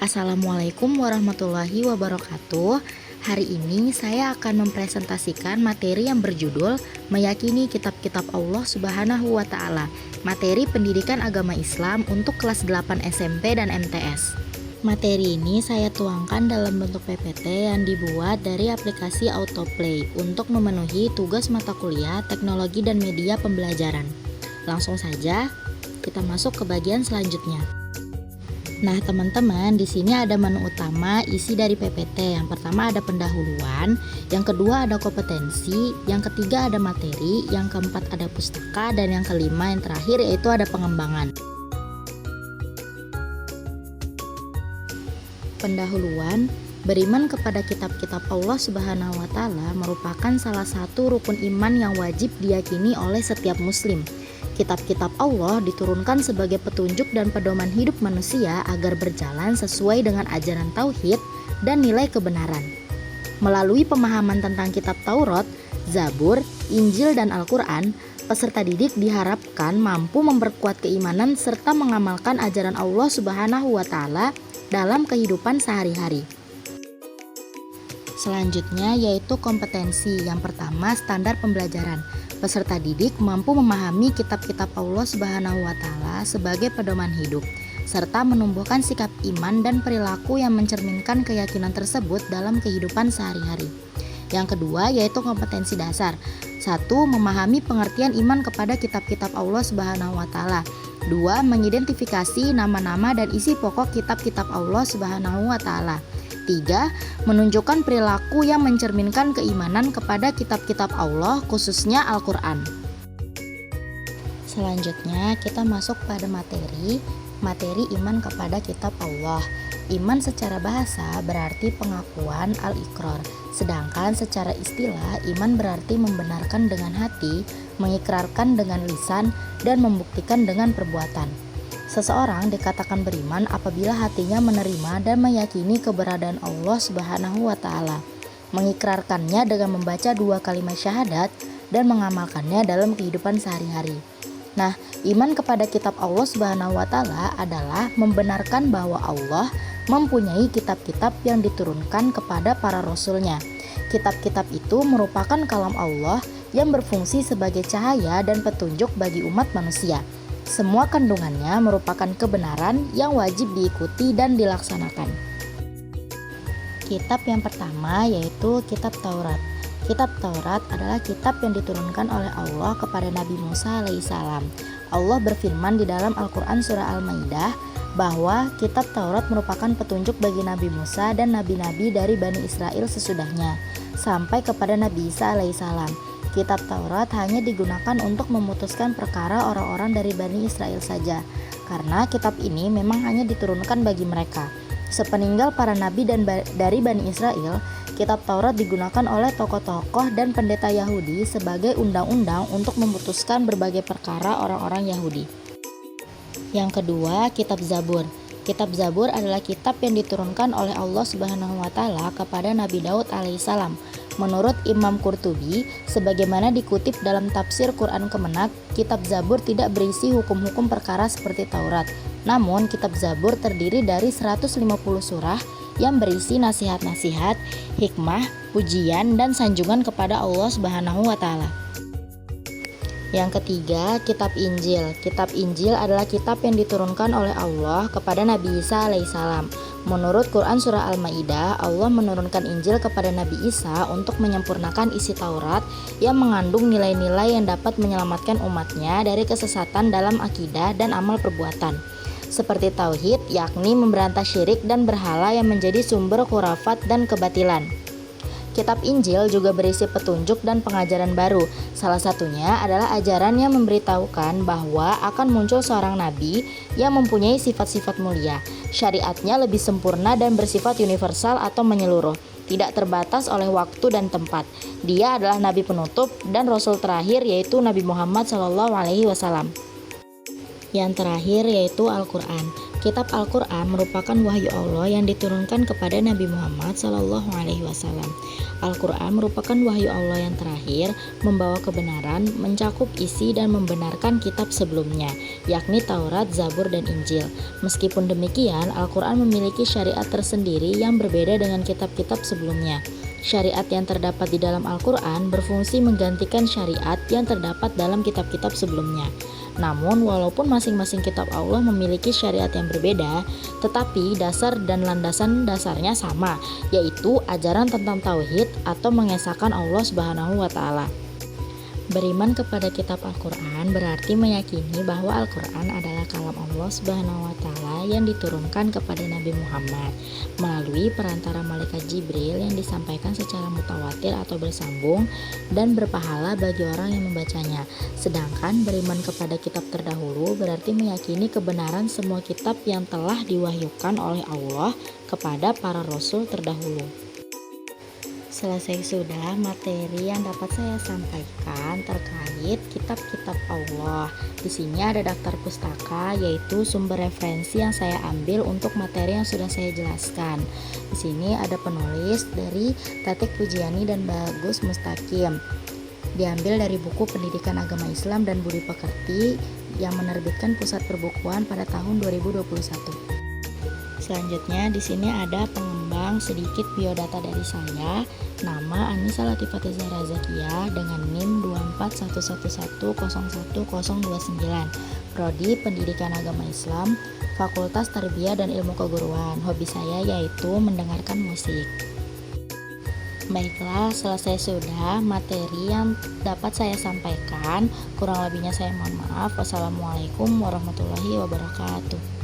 Assalamualaikum warahmatullahi wabarakatuh. Hari ini saya akan mempresentasikan materi yang berjudul Meyakini Kitab-Kitab Allah Subhanahu wa Ta'ala. Materi pendidikan agama Islam untuk kelas 8 SMP dan MTS. Materi ini saya tuangkan dalam bentuk PPT yang dibuat dari aplikasi Autoplay untuk memenuhi tugas mata kuliah Teknologi dan Media Pembelajaran. Langsung saja kita masuk ke bagian selanjutnya. Nah, teman-teman, di sini ada menu utama isi dari PPT. Yang pertama ada pendahuluan, yang kedua ada kompetensi, yang ketiga ada materi, yang keempat ada pustaka, dan yang kelima yang terakhir yaitu ada pengembangan. Pendahuluan, beriman kepada kitab-kitab Allah Subhanahu wa Ta'ala merupakan salah satu rukun iman yang wajib diyakini oleh setiap muslim. Kitab-kitab Allah diturunkan sebagai petunjuk dan pedoman hidup manusia agar berjalan sesuai dengan ajaran tauhid dan nilai kebenaran. Melalui pemahaman tentang kitab Taurat, Zabur, Injil, dan Al-Quran, peserta didik diharapkan mampu memperkuat keimanan serta mengamalkan ajaran Allah Subhanahu wa Ta'ala dalam kehidupan sehari-hari. Selanjutnya yaitu kompetensi. Yang pertama, standar pembelajaran. Peserta didik mampu memahami kitab-kitab Allah Subhanahu wa Ta'ala sebagai pedoman hidup, serta menumbuhkan sikap iman dan perilaku yang mencerminkan keyakinan tersebut dalam kehidupan sehari-hari. Yang kedua yaitu kompetensi dasar. 1. Memahami pengertian iman kepada kitab-kitab Allah Subhanahu wa Ta'ala. 2. Mengidentifikasi nama-nama dan isi pokok kitab-kitab Allah Subhanahu wa Ta'ala. 3. Menunjukkan perilaku yang mencerminkan keimanan kepada kitab-kitab Allah, khususnya Al-Quran. Selanjutnya kita masuk pada materi iman kepada kitab Allah. Iman secara bahasa berarti pengakuan al-iqrar, sedangkan secara istilah iman berarti membenarkan dengan hati, mengikrarkan dengan lisan, dan membuktikan dengan perbuatan. Seseorang dikatakan beriman apabila hatinya menerima dan meyakini keberadaan Allah Subhanahu wa Ta'ala, mengikrarkannya dengan membaca 2 kalimat syahadat dan mengamalkannya dalam kehidupan sehari-hari. Nah, iman kepada kitab Allah Subhanahu wa Ta'ala adalah membenarkan bahwa Allah mempunyai kitab-kitab yang diturunkan kepada para rasulnya. Kitab-kitab itu merupakan kalam Allah yang berfungsi sebagai cahaya dan petunjuk bagi umat manusia. Semua kandungannya merupakan kebenaran yang wajib diikuti dan dilaksanakan. Kitab yang pertama yaitu kitab Taurat. Kitab Taurat adalah kitab yang diturunkan oleh Allah kepada Nabi Musa alaihissalam. Allah berfirman di dalam Al-Quran surah Al-Maidah bahwa kitab Taurat merupakan petunjuk bagi Nabi Musa dan nabi-nabi dari Bani Israel sesudahnya, sampai kepada Nabi Isa alaihissalam. Kitab Taurat hanya digunakan untuk memutuskan perkara orang-orang dari Bani Israel saja, karena kitab ini memang hanya diturunkan bagi mereka. Sepeninggal para nabi dan dari Bani Israel, kitab Taurat digunakan oleh tokoh-tokoh dan pendeta Yahudi sebagai undang-undang untuk memutuskan berbagai perkara orang-orang Yahudi. Yang kedua, kitab Zabur. Kitab Zabur adalah kitab yang diturunkan oleh Allah Subhanahu wa Ta'ala kepada Nabi Daud alaihissalam. Menurut Imam Qurtubi, sebagaimana dikutip dalam tafsir Quran Kemenak, kitab Zabur tidak berisi hukum-hukum perkara seperti Taurat. Namun, kitab Zabur terdiri dari 150 surah yang berisi nasihat-nasihat, hikmah, pujian, dan sanjungan kepada Allah Subhanahu wa Ta'ala. Yang ketiga, kitab Injil. Kitab Injil adalah kitab yang diturunkan oleh Allah kepada Nabi Isa alaihissalam. Menurut Quran surah Al-Maidah, Allah menurunkan Injil kepada Nabi Isa untuk menyempurnakan isi Taurat yang mengandung nilai-nilai yang dapat menyelamatkan umatnya dari kesesatan dalam akidah dan amal perbuatan, seperti tauhid, yakni memberantas syirik dan berhala yang menjadi sumber khurafat dan kebatilan. Kitab Injil juga berisi petunjuk dan pengajaran baru. Salah satunya adalah ajaran yang memberitahukan bahwa akan muncul seorang nabi yang mempunyai sifat-sifat mulia. Syariatnya lebih sempurna dan bersifat universal atau menyeluruh, tidak terbatas oleh waktu dan tempat. Dia adalah nabi penutup dan rasul terakhir yaitu Nabi Muhammad SAW. Yang terakhir yaitu Al-Quran. Kitab Al-Quran merupakan wahyu Allah yang diturunkan kepada Nabi Muhammad SAW. Al-Quran merupakan wahyu Allah yang terakhir, membawa kebenaran, mencakup isi dan membenarkan kitab sebelumnya, yakni Taurat, Zabur, dan Injil. Meskipun demikian, Al-Quran memiliki syariat tersendiri yang berbeda dengan kitab-kitab sebelumnya. Syariat yang terdapat di dalam Al-Quran berfungsi menggantikan syariat yang terdapat dalam kitab-kitab sebelumnya. Namun, walaupun masing-masing kitab Allah memiliki syariat yang berbeda, tetapi dasar dan landasan dasarnya sama, yaitu ajaran tentang tauhid atau mengesahkan Allah Subhanahu wa Ta'ala. Beriman kepada kitab Al-Quran berarti meyakini bahwa Al-Quran adalah kalam Allah Subhanahu wa Ta'ala yang diturunkan kepada Nabi Muhammad melalui perantara malaikat Jibril yang disampaikan secara mutawatir atau bersambung dan berpahala bagi orang yang membacanya. Sedangkan beriman kepada kitab terdahulu berarti meyakini kebenaran semua kitab yang telah diwahyukan oleh Allah kepada para rasul terdahulu. Selesai sudah materi yang dapat saya sampaikan terkait kitab-kitab Allah. Di sini ada daftar pustaka, yaitu sumber referensi yang saya ambil untuk materi yang sudah saya jelaskan. Di sini ada penulis dari Tatik Pujiani dan Bagus Mustaqim. Diambil dari buku Pendidikan Agama Islam dan Budi Pekerti yang menerbitkan Pusat Perbukuan pada tahun 2021. Selanjutnya di sini ada pengembang sedikit biodata dari saya. Nama Anissa Latifati Zahra Zakia dengan NIM 24111011029. Prodi Pendidikan Agama Islam, Fakultas Tarbiyah dan Ilmu Keguruan. Hobi saya yaitu mendengarkan musik. Baiklah, selesai sudah materi yang dapat saya sampaikan. Kurang lebihnya saya mohon maaf. Wassalamualaikum warahmatullahi wabarakatuh.